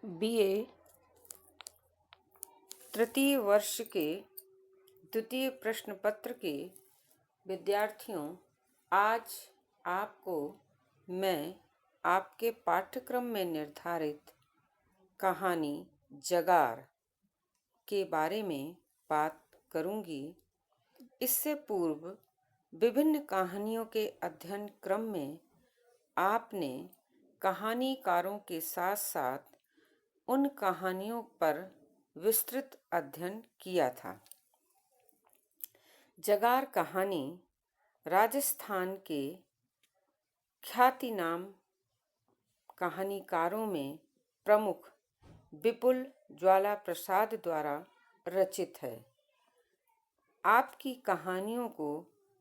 BA तृतीय वर्ष के द्वितीय प्रश्न पत्र के विद्यार्थियों, आज आपको मैं आपके पाठ्यक्रम में निर्धारित कहानी जगार के बारे में बात करूंगी। इससे पूर्व विभिन्न कहानियों के अध्ययन क्रम में आपने कहानीकारों के साथ साथ उन कहानियों पर विस्तृत अध्ययन किया था। जगार कहानी राजस्थान के ख्यातिनाम कहानीकारों में प्रमुख विपुल ज्वाला प्रसाद द्वारा रचित है। आपकी कहानियों को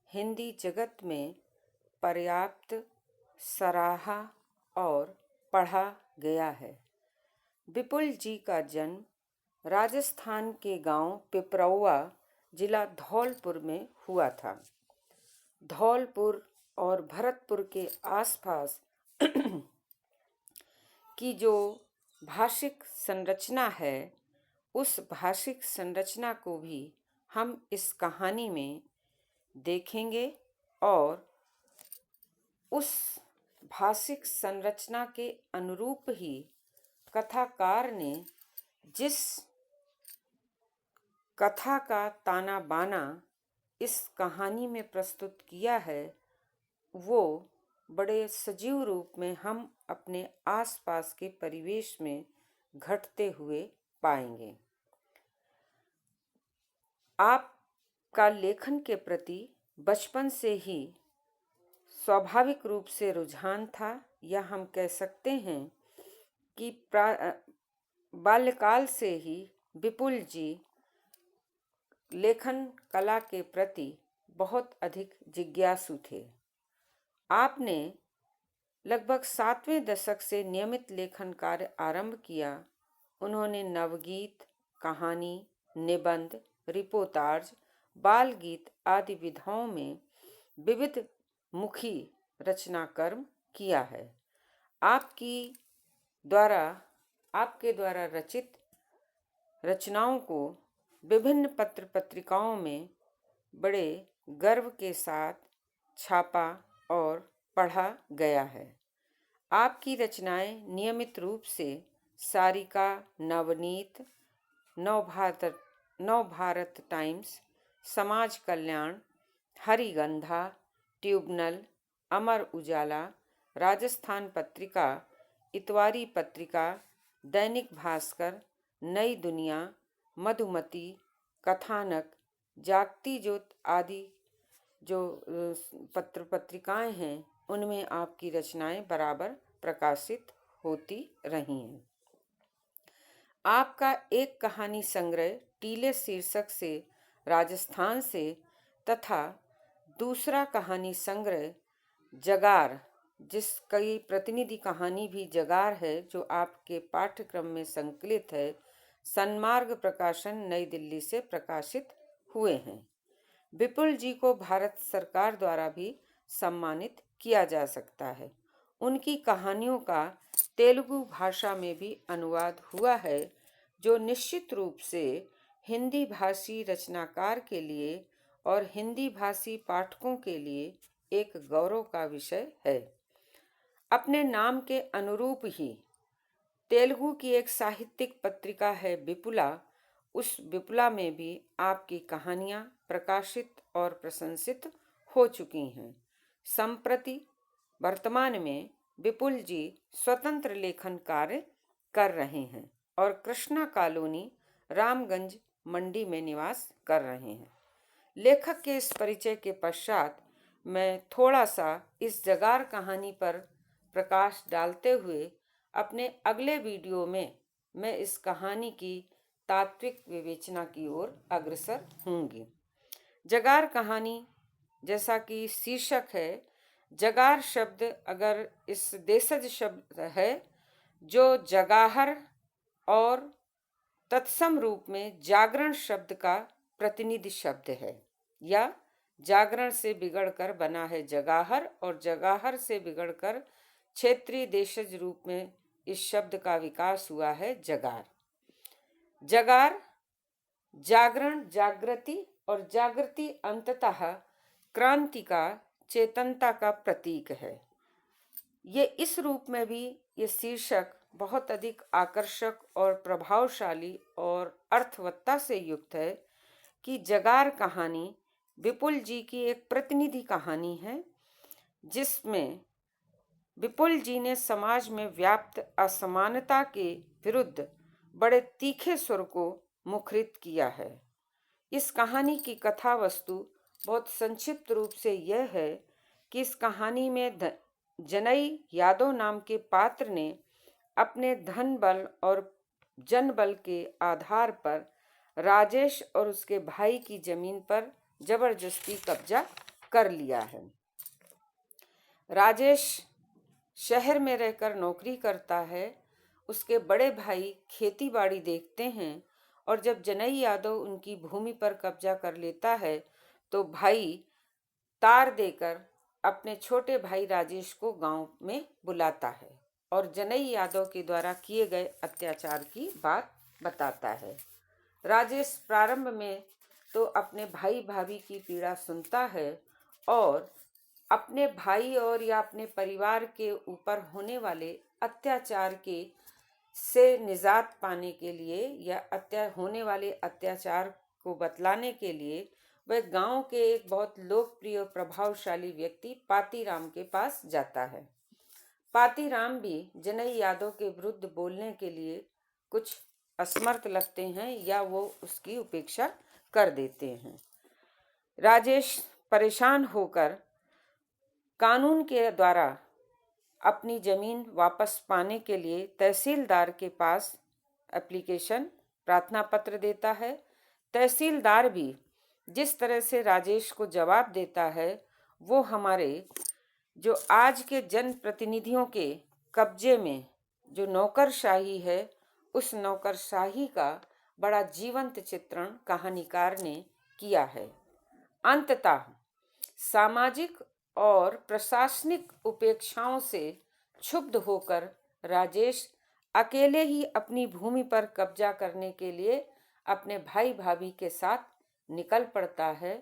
हिंदी जगत में पर्याप्त सराहा और पढ़ा गया है। विपुल जी का जन्म राजस्थान के गांव पिपरौआ, जिला धौलपुर में हुआ था। धौलपुर और भरतपुर के आसपास की जो भाषिक संरचना है, उस भाषिक संरचना को भी हम इस कहानी में देखेंगे और उस भाषिक संरचना के अनुरूप ही कथाकार ने जिस कथा का ताना बाना इस कहानी में प्रस्तुत किया है, वो बड़े सजीव रूप में हम अपने आसपास के परिवेश में घटते हुए पाएंगे। आपका लेखन के प्रति बचपन से ही स्वाभाविक रूप से रुझान था, या हम कह सकते हैं कि बाल्यकाल से ही विपुल जी लेखन कला के प्रति बहुत अधिक जिज्ञासु थे। आपने लगभग 7वें दशक से नियमित लेखन कार्य आरंभ किया। उन्होंने नवगीत, कहानी, निबंध, रिपोर्टाज, बाल गीत आदि विधाओं में विविध मुखी रचना कर्म किया है। आपके द्वारा रचित रचनाओं को विभिन्न पत्र पत्रिकाओं में बड़े गर्व के साथ छापा और पढ़ा गया है। आपकी रचनाएं नियमित रूप से सारिका, नवनीत, नवभारत टाइम्स, समाज कल्याण, हरिगंधा, ट्यूबनल, अमर उजाला, राजस्थान पत्रिका, इतवारी पत्रिका, दैनिक भास्कर, नई दुनिया, मधुमती, कथानक, जागती ज्योत आदि जो पत्र पत्रिकाएं हैं, उनमें आपकी रचनाएं बराबर प्रकाशित होती रही हैं। आपका एक कहानी संग्रह टीले शीर्षक से राजस्थान से तथा दूसरा कहानी संग्रह जगार, जिसकी प्रतिनिधि कहानी भी जगार है, जो आपके पाठ्यक्रम में संकलित है, सन्मार्ग प्रकाशन नई दिल्ली से प्रकाशित हुए हैं। विपुल जी को भारत सरकार द्वारा भी सम्मानित किया जा सकता है। उनकी कहानियों का तेलुगु भाषा में भी अनुवाद हुआ है, जो निश्चित रूप से हिंदी भाषी रचनाकार के लिए और हिंदी भाषी पाठकों के लिए एक गौरव का विषय है। अपने नाम के अनुरूप ही तेलुगु की एक साहित्यिक पत्रिका है विपुला। उस विपुला में भी आपकी कहानियां प्रकाशित और प्रशंसित हो चुकी हैं। संप्रति वर्तमान में विपुल जी स्वतंत्र लेखन कार्य कर रहे हैं और कृष्णा कॉलोनी, रामगंज, मंडी में निवास कर रहे हैं। लेखक के इस परिचय के पश्चात मैं थोड़ा सा इस जगार कहानी पर प्रकाश डालते हुए अपने अगले वीडियो में मैं इस कहानी की तात्विक विवेचना की ओर अग्रसर होंगी। जगार कहानी, जैसा कि शीर्षक है, जगार शब्द अगर इस देशज शब्द है जो जगाहर और तत्सम रूप में जागरण शब्द का प्रतिनिधि शब्द है, या जागरण से बिगड़कर बना है जगाहर, और जगाहर से बिगड़कर क्षेत्रीय देशज रूप में इस शब्द का विकास हुआ है जगार। जगार जागरण, जागृति और जागृति अंततः क्रांति का, चेतनता का प्रतीक है। ये इस रूप में भी ये शीर्षक बहुत अधिक आकर्षक और प्रभावशाली और अर्थवत्ता से युक्त है कि जगार कहानी विपुल जी की एक प्रतिनिधि कहानी है, जिसमें विपुल जी ने समाज में व्याप्त असमानता के विरुद्ध बड़े तीखे सुर को मुखरित किया है। इस कहानी की कथा वस्तु बहुत संक्षिप्त रूप से यह है कि इस कहानी में जनई यादव नाम के पात्र ने अपने धन बल और जन बल के आधार पर राजेश और उसके भाई की जमीन पर जबरदस्ती कब्जा कर लिया है। राजेश शहर में रहकर नौकरी करता है। उसके बड़े भाई खेती बाड़ी देखते हैं और जब जनई यादव उनकी भूमि पर कब्जा कर लेता है तो भाई तार देकर अपने छोटे भाई राजेश को गांव में बुलाता है और जनई यादव के द्वारा किए गए अत्याचार की बात बताता है। राजेश प्रारंभ में तो अपने भाई भाभी की पीड़ा सुनता है और अपने भाई और या अपने परिवार के ऊपर होने वाले अत्याचार के से निजात पाने के लिए या होने वाले अत्याचार को बतलाने के लिए वह गांव के एक बहुत लोकप्रिय और प्रभावशाली व्यक्ति पातीराम के पास जाता है। पातीराम भी जनई यादव के विरुद्ध बोलने के लिए कुछ असमर्थ लगते हैं या वो उसकी उपेक्षा कर देते हैं। राजेश परेशान होकर कानून के द्वारा अपनी जमीन वापस पाने के लिए तहसीलदार के पास एप्लीकेशन, प्रार्थना पत्र देता है। तहसीलदार भी जिस तरह से राजेश को जवाब देता है वो हमारे जो आज के जनप्रतिनिधियों के कब्जे में जो नौकरशाही है उस नौकरशाही का बड़ा जीवंत चित्रण कहानीकार ने किया है। अंततः सामाजिक और प्रशासनिक उपेक्षाओं से क्षुब्ध होकर राजेश अकेले ही अपनी भूमि पर कब्जा करने के लिए अपने भाई भाभी के साथ निकल पड़ता है।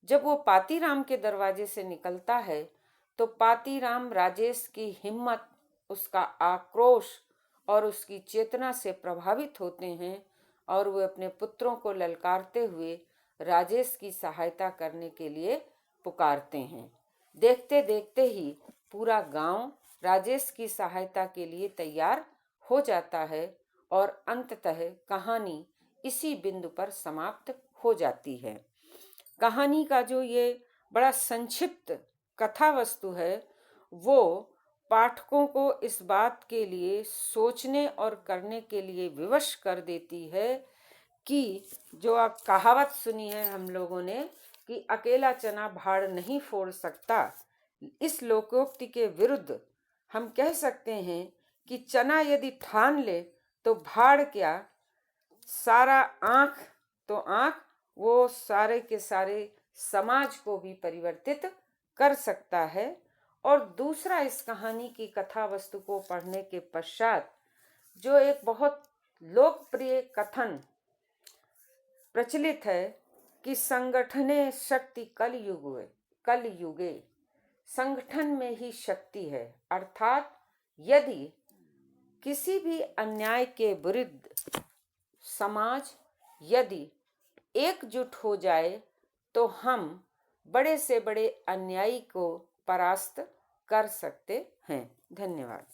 जब वो पातीराम के दरवाजे से निकलता है तो पातीराम राजेश की हिम्मत, उसका आक्रोश और उसकी चेतना से प्रभावित होते हैं और वे अपने पुत्रों को ललकारते हुए राजेश की सहायता करने के लिए पुकारते हैं। देखते देखते ही पूरा गांव राजेश की सहायता के लिए तैयार हो जाता है और अंततः कहानी इसी बिंदु पर समाप्त हो जाती है। कहानी का जो ये बड़ा संक्षिप्त कथा वस्तु है वो पाठकों को इस बात के लिए सोचने और करने के लिए विवश कर देती है कि जो आप कहावत सुनी है हम लोगों ने कि अकेला चना भाड़ नहीं फोड़ सकता, इस लोकोक्ति के विरुद्ध हम कह सकते हैं कि चना यदि ठान ले तो भाड़ क्या, सारा आँख तो आँख वो सारे के सारे समाज को भी परिवर्तित कर सकता है। और दूसरा, इस कहानी की कथा वस्तु को पढ़ने के पश्चात जो एक बहुत लोकप्रिय कथन प्रचलित है कि संगठने शक्ति कल युगे, संगठन में ही शक्ति है। अर्थात यदि किसी भी अन्याय के विरुद्ध समाज यदि एकजुट हो जाए तो हम बड़े से बड़े अन्यायी को परास्त कर सकते हैं। धन्यवाद।